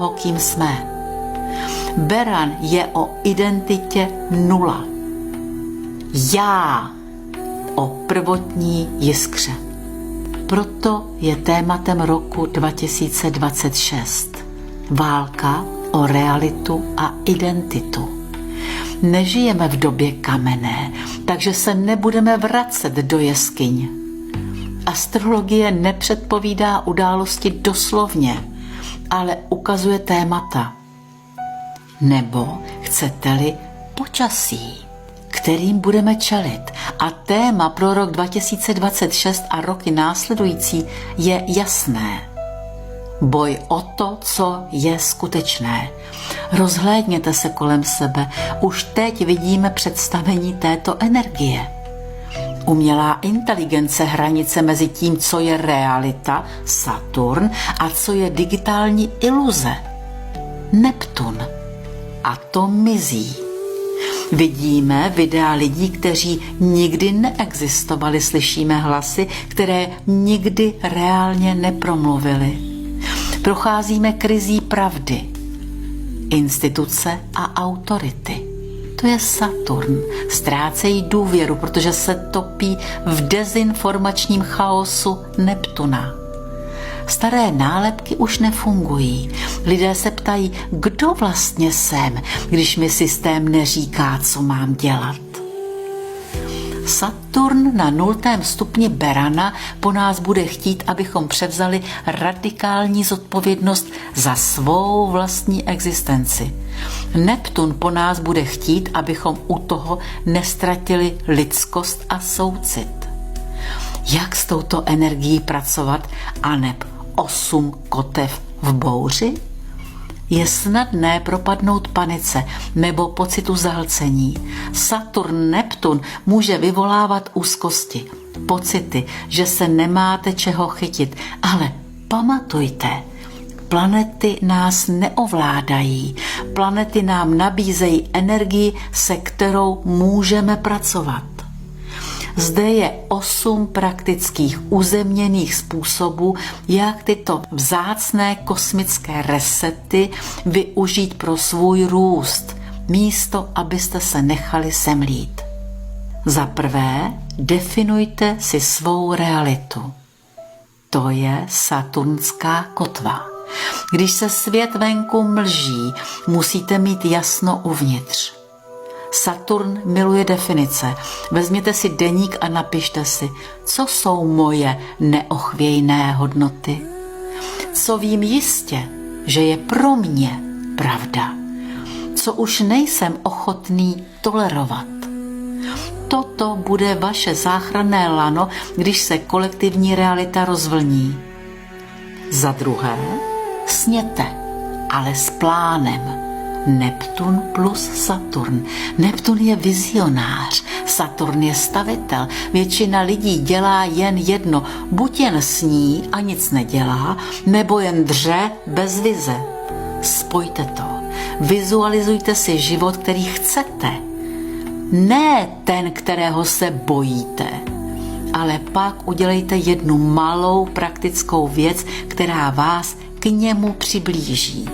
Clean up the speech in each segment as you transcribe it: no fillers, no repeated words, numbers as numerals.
kým jsme. Beran je o identitě 0. Já o prvotní jiskře. Proto je tématem roku 2026 válka o realitu a identitu. Nežijeme v době kamenné, takže se nebudeme vracet do jeskyň. Astrologie nepředpovídá události doslovně, ale ukazuje témata. Nebo, chcete-li, počasí, kterým budeme čelit. A téma pro rok 2026 a roky následující je jasné. Boj o to, co je skutečné. Rozhlédněte se kolem sebe. Už teď vidíme představení této energie. Umělá inteligence, hranice mezi tím, co je realita, Saturn, a co je digitální iluze, Neptun. A to mizí. Vidíme videa lidí, kteří nikdy neexistovali, slyšíme hlasy, které nikdy reálně nepromluvily. Procházíme krizí pravdy, instituce a autority. To je Saturn. Ztrácejí důvěru, protože se topí v dezinformačním chaosu Neptuna. Staré nálepky už nefungují. Lidé se ptají, kdo vlastně jsem, když mi systém neříká, co mám dělat. Saturn na 0. stupni Berana po nás bude chtít, abychom převzali radikální zodpovědnost za svou vlastní existenci. Neptun po nás bude chtít, abychom u toho nestratili lidskost a soucit. Jak s touto energií pracovat, aneb 8 kotev v bouři? Je snadné propadnout panice nebo pocitu zahlcení. Saturn-Neptun může vyvolávat úzkosti, pocity, že se nemáte čeho chytit, ale pamatujte, planety nás neovládají. Planety nám nabízejí energii, se kterou můžeme pracovat. Zde je 8 praktických uzemněných způsobů, jak tyto vzácné kosmické resety využít pro svůj růst, místo abyste se nechali semlít. Za prvé, definujte si svou realitu. To je saturnská kotva. Když se svět venku mlží, musíte mít jasno uvnitř. Saturn miluje definice. Vezměte si deník a napište si, co jsou moje neochvějné hodnoty. Co vím jistě, že je pro mě pravda. Co už nejsem ochotný tolerovat. Toto bude vaše záchranné lano, když se kolektivní realita rozvlní. Za druhé, sněte, ale s plánem. Neptun plus Saturn. Neptun je vizionář, Saturn je stavitel. Většina lidí dělá jen jedno, buď jen sní a nic nedělá, nebo jen dře bez vize. Spojte to. Vizualizujte si život, který chcete. Ne ten, kterého se bojíte, ale pak udělejte jednu malou praktickou věc, která vás k němu přiblíží.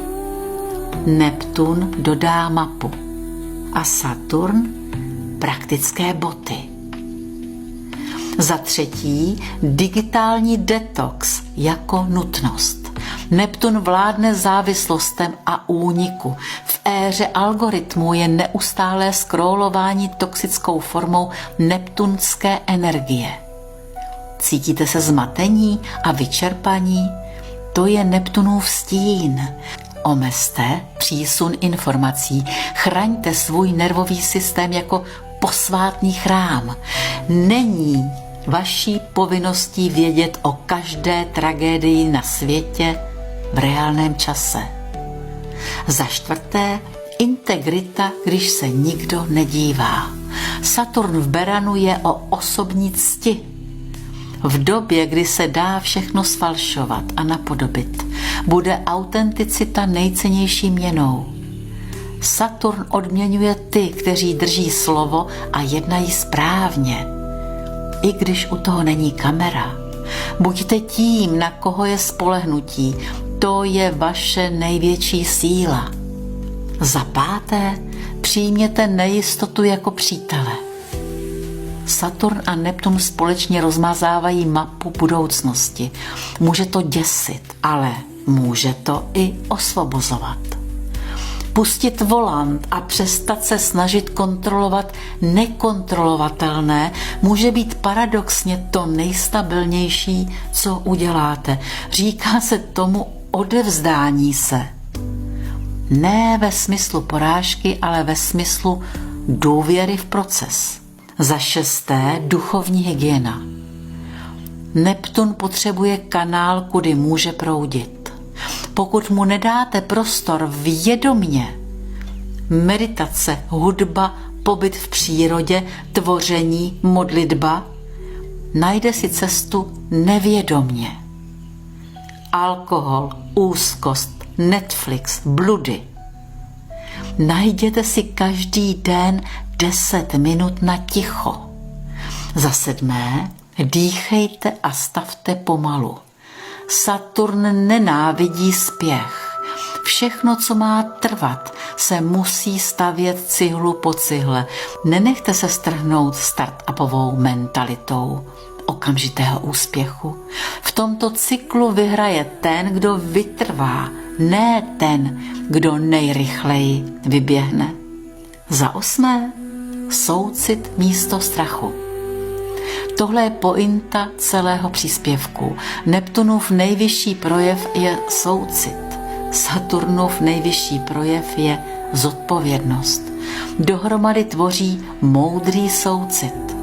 Neptun dodá mapu a Saturn praktické boty. Za třetí, digitální detox jako nutnost. Neptun vládne závislostem a úniku. V éře algoritmů je neustálé scrollování toxickou formou neptunské energie. Cítíte se zmatení a vyčerpaní? To je Neptunův stín. Omezte přísun informací, chraňte svůj nervový systém jako posvátný chrám. Není vaší povinností vědět o každé tragédii na světě v reálném čase. Za čtvrté, integrita, když se nikdo nedívá. Saturn v Beranu je o osobní cti. V době, kdy se dá všechno sfalšovat a napodobit, bude autenticita nejcennější měnou. Saturn odměňuje ty, kteří drží slovo a jednají správně. I když u toho není kamera. Buďte tím, na koho je spolehnutí. To je vaše největší síla. Za páté, přijměte nejistotu jako přítele. Saturn a Neptun společně rozmazávají mapu budoucnosti. Může to děsit, ale může to i osvobozovat. Pustit volant a přestat se snažit kontrolovat nekontrolovatelné může být paradoxně to nejstabilnější, co uděláte. Říká se tomu odevzdání se. Ne ve smyslu porážky, ale ve smyslu důvěry v proces. Za šesté, duchovní hygiena. Neptun potřebuje kanál, kudy může proudit. Pokud mu nedáte prostor vědomě, meditace, hudba, pobyt v přírodě, tvoření, modlitba, najde si cestu nevědomě. Alkohol, úzkost, Netflix, bludy. Najděte si každý den 10 minut na ticho. Za sedmé, dýchejte a stavte pomalu. Saturn nenávidí spěch. Všechno, co má trvat, se musí stavět cihlu po cihle. Nenechte se strhnout start-upovou mentalitou okamžitého úspěchu. V tomto cyklu vyhraje ten, kdo vytrvá, ne ten, kdo nejrychleji vyběhne. Za osmé, soucit místo strachu. Tohle je pointa celého příspěvku. Neptunův nejvyšší projev je soucit. Saturnův nejvyšší projev je zodpovědnost. Dohromady tvoří moudrý soucit.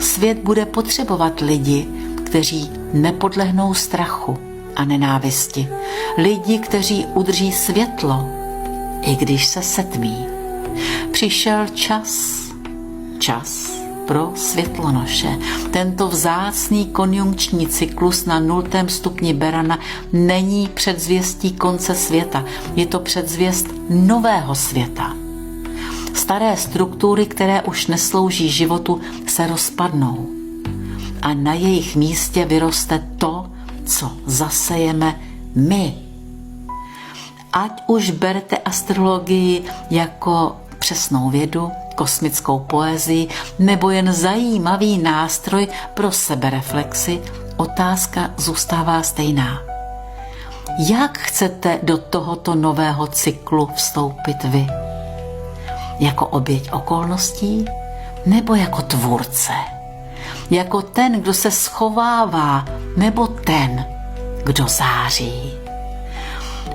Svět bude potřebovat lidi, kteří nepodlehnou strachu a nenávisti. Lidi, kteří udrží světlo, i když se setmí. Přišel čas pro světlonoše. Tento vzácný konjunkční cyklus na 0. stupni Berana není předzvěstí konce světa. Je to předzvěst nového světa. Staré struktury, které už neslouží životu, se rozpadnou. A na jejich místě vyroste to, co zasejeme my. Ať už berete astrologii jako přesnou vědu, kosmickou poezii nebo jen zajímavý nástroj pro sebereflexi, otázka zůstává stejná. Jak chcete do tohoto nového cyklu vstoupit vy? Jako oběť okolností nebo jako tvůrce? Jako ten, kdo se schovává, nebo ten, kdo září?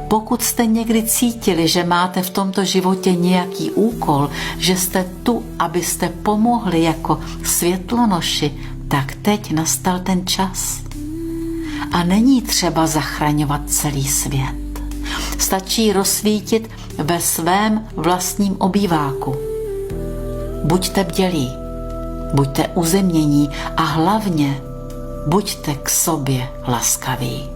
Pokud jste někdy cítili, že máte v tomto životě nějaký úkol, že jste tu, abyste pomohli jako světlonoši, tak teď nastal ten čas. A není třeba zachraňovat celý svět. Stačí rozsvítit ve svém vlastním obýváku. Buďte bdělí, buďte uzemnění a hlavně buďte k sobě laskaví.